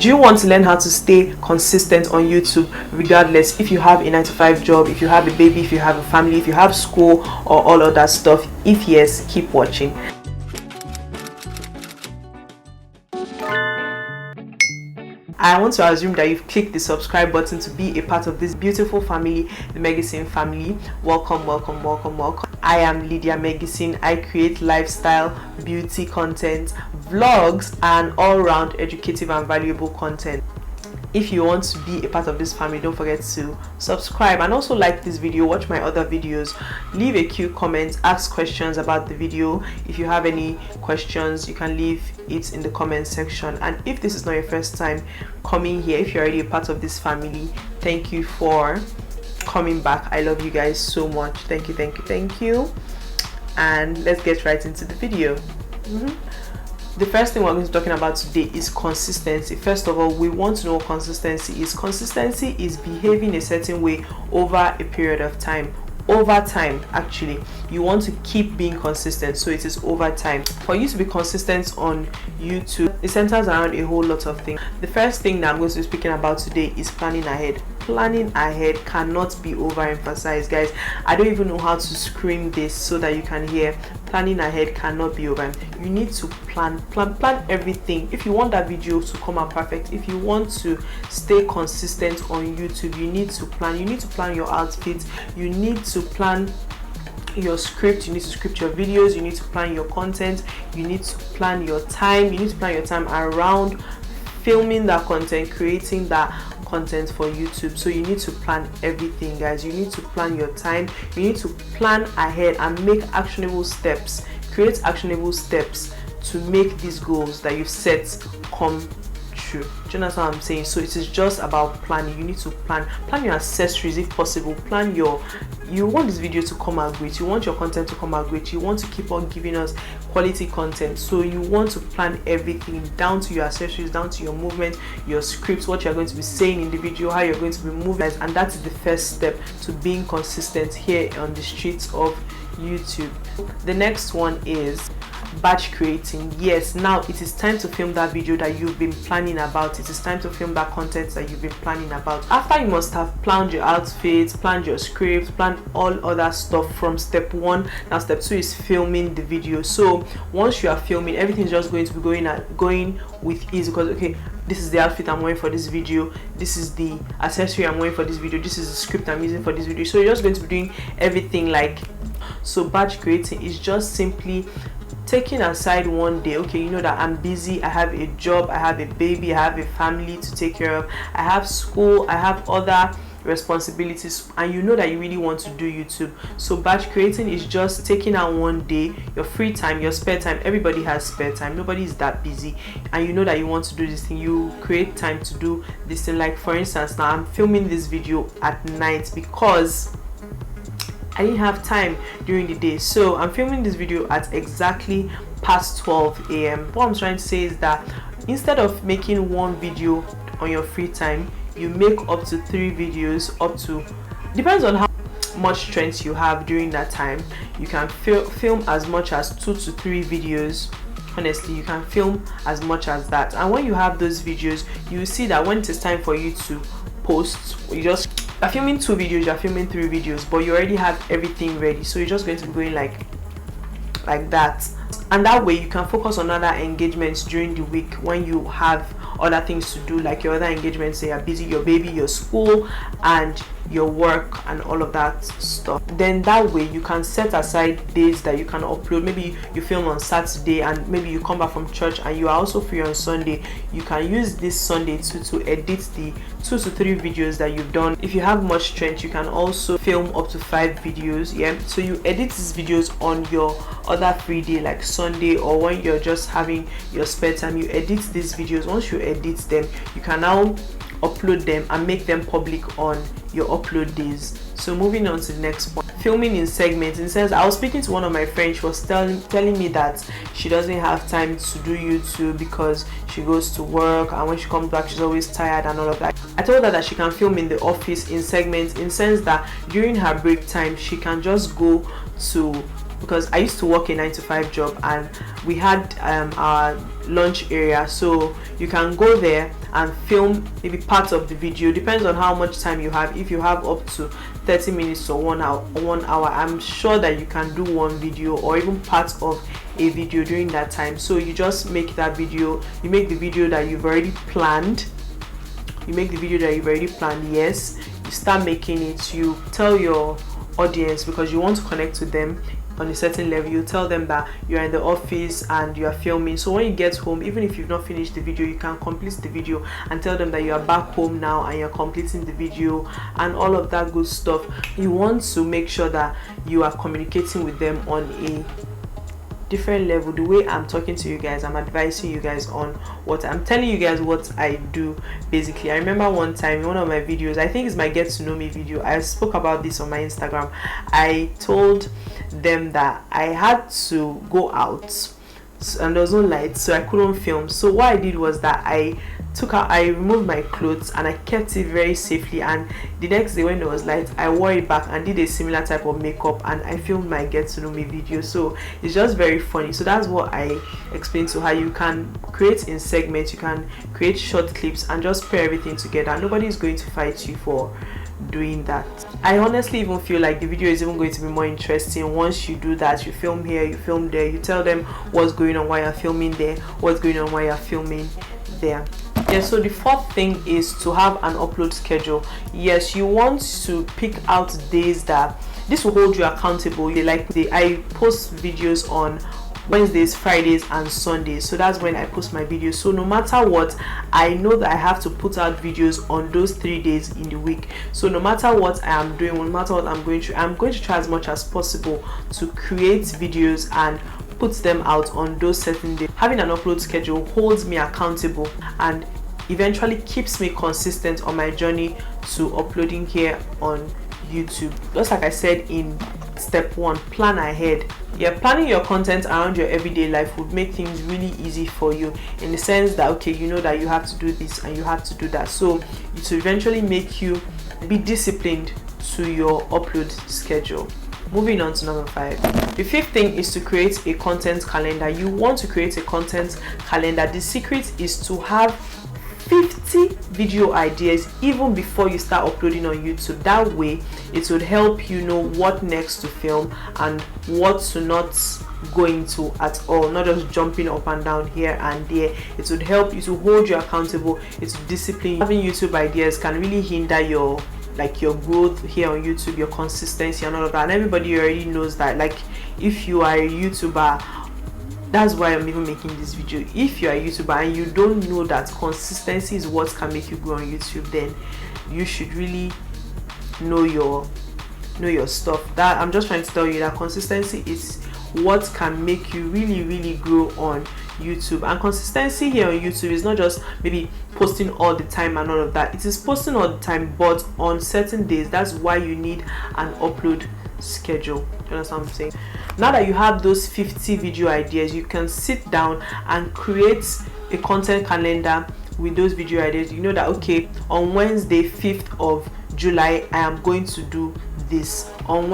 Do you want to learn how to stay consistent on YouTube regardless if you have a 9-to-5 job, if you have a baby, if you have a family, if you have school or all of that stuff? If yes, keep watching. I want to assume that you've clicked the subscribe button to be a part of this beautiful family, the MEGGISON family. Welcome, welcome, welcome, welcome. I am LYDIA MEGGISON. I create lifestyle, beauty content, vlogs, and all-round educative and valuable content. If you want to be a part of this family, don't forget to subscribe and also like this video, watch my other videos, leave a cute comment, ask questions about the video. If you have any questions, you can leave it in the comment section. And if this is not your first time coming here, if you're already a part of this family, thank you for coming back. I love you guys so much. Thank you, thank you, thank you. And let's get right into the video. The first thing we're going to be talking about today is consistency. First of all, we want to know what consistency is. Consistency is behaving a certain way over a period of time. Over time, actually, you want to keep being consistent, so it is over time. For you to be consistent on YouTube, it centers around a whole lot of things. The first thing that I'm going to be speaking about today is planning ahead. Planning ahead cannot be overemphasized, guys. I don't even know how to scream this so that you can hear. Planning ahead cannot be over. You need to plan everything. If you want that video to come out perfect, if you want to stay consistent on YouTube, you need to plan. You need to plan your outfits, you need to plan your script, you need to script your videos, you need to plan your content, you need to plan your time, you need to plan your time around filming that content, creating that content for YouTube. So you need to plan everything, guys. You need to plan your time, you need to plan ahead and make actionable steps, create actionable steps to make these goals that you've set come true. Do you understand what I'm saying? So it is just about planning. You need to plan your accessories if possible. Plan your, you want this video to come out great, you want your content to come out great, you want to keep on giving us quality content, so you want to plan everything down to your accessories, down to your movement, your scripts, what you're going to be saying in the video, how you're going to be moving, and that is the first step to being consistent here on the streets of YouTube. The next one is batch creating. Yes, now it is time to film that video that you've been planning about. It is time to film that content that you've been planning about. After you must have planned your outfits, planned your script, planned all other stuff from step 1. Now step 2 is filming the video. So once you are filming, everything's just going to be going with ease, because okay, this is the outfit I'm wearing for this video, this is the accessory I'm wearing for this video, this is the script I'm using for this video. So you're just going to be doing everything like so. Batch creating is just simply taking aside one day. Okay, you know that I'm busy, I have a job, I have a baby, I have a family to take care of, I have school, I have other responsibilities, and you know that you really want to do YouTube. So batch creating is just taking out one day, your free time, your spare time. Everybody has spare time, nobody is that busy, and you know that you want to do this thing. You create time to do this thing. Like for instance, now I'm filming this video at night because I didn't have time during the day, so I'm filming this video at exactly past 12 a.m. What I'm trying to say is that instead of making one video on your free time, you make up to 3 videos, up to, depends on how much strength you have during that time. You can film as much as 2 to 3 videos. Honestly, you can film as much as that, and when you have those videos, you see that when it is time for you to post, you're filming 2 videos, you're filming 3 videos, but you already have everything ready. So you're just going to be going like that, and that way you can focus on other engagements during the week when you have other things to do, like your other engagements. Say you're busy, your baby, your school, and your work and all of that stuff. Then that way you can set aside days that you can upload. Maybe you film on Saturday and maybe you come back from church and you are also free on Sunday. You can use this Sunday to edit the 2 to 3 videos that you've done. If you have much strength, you can also film up to 5 videos. Yeah, so you edit these videos on your other free day, like Sunday, or when you're just having your spare time, you edit these videos. Once you edit them, you can now upload them and make them public on your upload days. So moving on to the next point, filming in segments. It says, I was speaking to one of my friends, she was telling me that she doesn't have time to do YouTube because she goes to work, and when she comes back she's always tired and all of that. I told her that she can film in the office in segments, in sense that during her break time she can just go to because I used to work a 9 to 5 job, and we had our lunch area, so you can go there and film maybe part of the video. Depends on how much time you have. If you have up to 30 minutes or 1 hour, I'm sure that you can do one video or even part of a video during that time. So you just make that video, you make the video that you've already planned, yes, you start making it, you tell your audience, because you want to connect with them on a certain level, you tell them that you're in the office and you are filming. So when you get home, even if you've not finished the video, you can complete the video and tell them that you are back home now and you're completing the video and all of that good stuff. You want to make sure that you are communicating with them on a different level. The way I'm talking to you guys, I'm advising you guys on what I'm telling you guys what I do. Basically, I remember one time in one of my videos, I think it's my get to know me video, I spoke about this on my Instagram. I told them that I had to go out and there was no light, so I couldn't film. So what I did was that I removed my clothes and I kept it very safely, and the next day when there was light, I wore it back and did a similar type of makeup, and I filmed my get to know me video. So it's just very funny. So that's what I explained to her. You can create in segments, you can create short clips and just pair everything together. Nobody is going to fight you for doing that. I honestly even feel like the video is even going to be more interesting once you do that. You film here, you film there, you tell them what's going on while you're filming there, what's going on while you're filming there. Yeah, so the fourth thing is to have an upload schedule. Yes, you want to pick out days that this will hold you accountable. I post videos on Wednesdays, Fridays and Sundays, so that's when I post my videos. So no matter what, I know that I have to put out videos on those 3 days in the week. So no matter what I am doing, no matter what I'm going to try as much as possible to create videos and put them out on those certain days. Having an upload schedule holds me accountable and eventually keeps me consistent on my journey to uploading here on YouTube. Just like I said in step 1, plan ahead. Yeah, planning your content around your everyday life would make things really easy for you, in the sense that, okay, you know that you have to do this and you have to do that, so it will eventually make you be disciplined to your upload schedule. Moving on to number 5. The fifth thing is to create a content calendar. You want to create a content calendar. The secret is to have 50 video ideas even before you start uploading on YouTube. That way it would help you know what next to film and what to not go into at all, not just jumping up and down here and there. It would help you to hold you accountable. It's discipline. Having YouTube ideas can really hinder your growth here on YouTube, your consistency and all of that, and everybody already knows that. Like, if you are a YouTuber, that's why I'm even making this video. If you're a YouTuber and you don't know that consistency is what can make you grow on YouTube, then you should really know your stuff. That I'm just trying to tell you that consistency is what can make you really grow on YouTube. And consistency here on YouTube is not just maybe posting all the time and all of that. It is posting all the time, but on certain days. That's why you need an upload schedule. You understand what I'm saying? Now that you have those 50 video ideas, you can sit down and create a content calendar with those video ideas. You know that, okay, on Wednesday 5th of July I am going to do this. On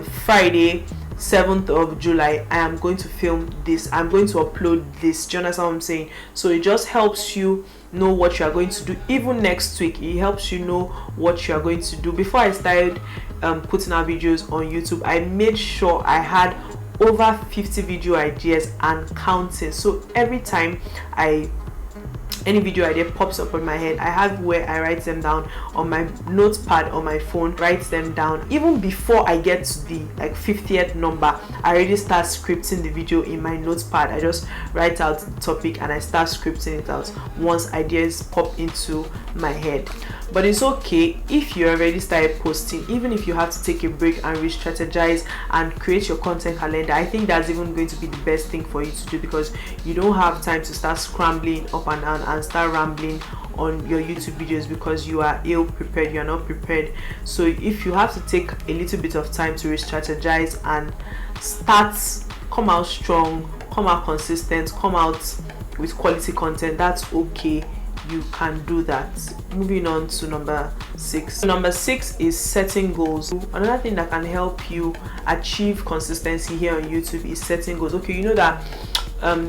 Friday 7th of July I am going to film this. I'm going to upload this. Do you understand what I'm saying? So it just helps you know what you are going to do. Even next week, it helps you know what you are going to do. Before I started putting out videos on YouTube, I made sure I had over 50 video ideas and counting. So every time any video idea pops up on my head, I have where I write them down on my notepad on my phone, write them down. Even before I get to the 50th number, I already start scripting the video in my notepad. I just write out the topic and I start scripting it out once ideas pop into my head. But it's okay if you already started posting, even if you have to take a break and re-strategize and create your content calendar. I think that's even going to be the best thing for you to do, because you don't have time to start scrambling up and down and start rambling on your YouTube videos because you are ill prepared, you are not prepared. So if you have to take a little bit of time to re-strategize and come out strong, come out consistent, come out with quality content, that's okay. you can do that. Moving on to number 6. Number 6 is setting goals. Another thing that can help you achieve consistency here on YouTube is setting goals. Okay, you know that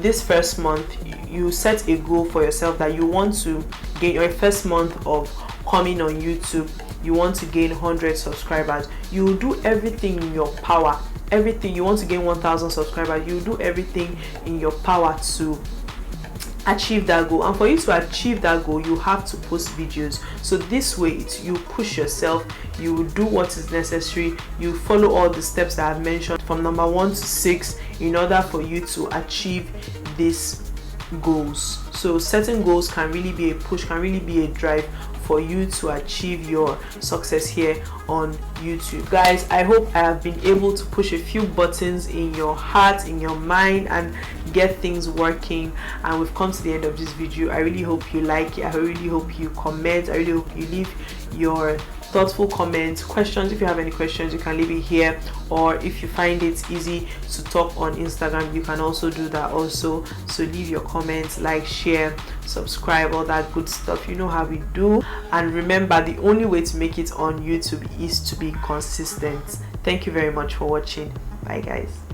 this first month you set a goal for yourself that you want to gain your first month of coming on YouTube. You want to gain 100 subscribers. You will do everything in your power. Everything you want to gain 1,000 subscribers. You will do everything in your power to achieve that goal. And for you to achieve that goal, you have to post videos. So this way you push yourself, you do what is necessary, you follow all the steps that I've mentioned from number 1 to 6 in order for you to achieve these goals. So setting goals can really be a push, can really be a drive for you to achieve your success here on YouTube. Guys, I hope I have been able to push a few buttons in your heart, in your mind, and get things working. And we've come to the end of this video. I really hope you like it. I really hope you comment. I really hope you leave your thoughtful comments, questions. If you have any questions, you can leave it here, or if you find it easy to talk on Instagram, you can also do that also. So leave your comments, like, share, subscribe, all that good stuff. You know how we do. And remember, the only way to make it on YouTube is to be consistent. Thank you very much for watching. Bye guys.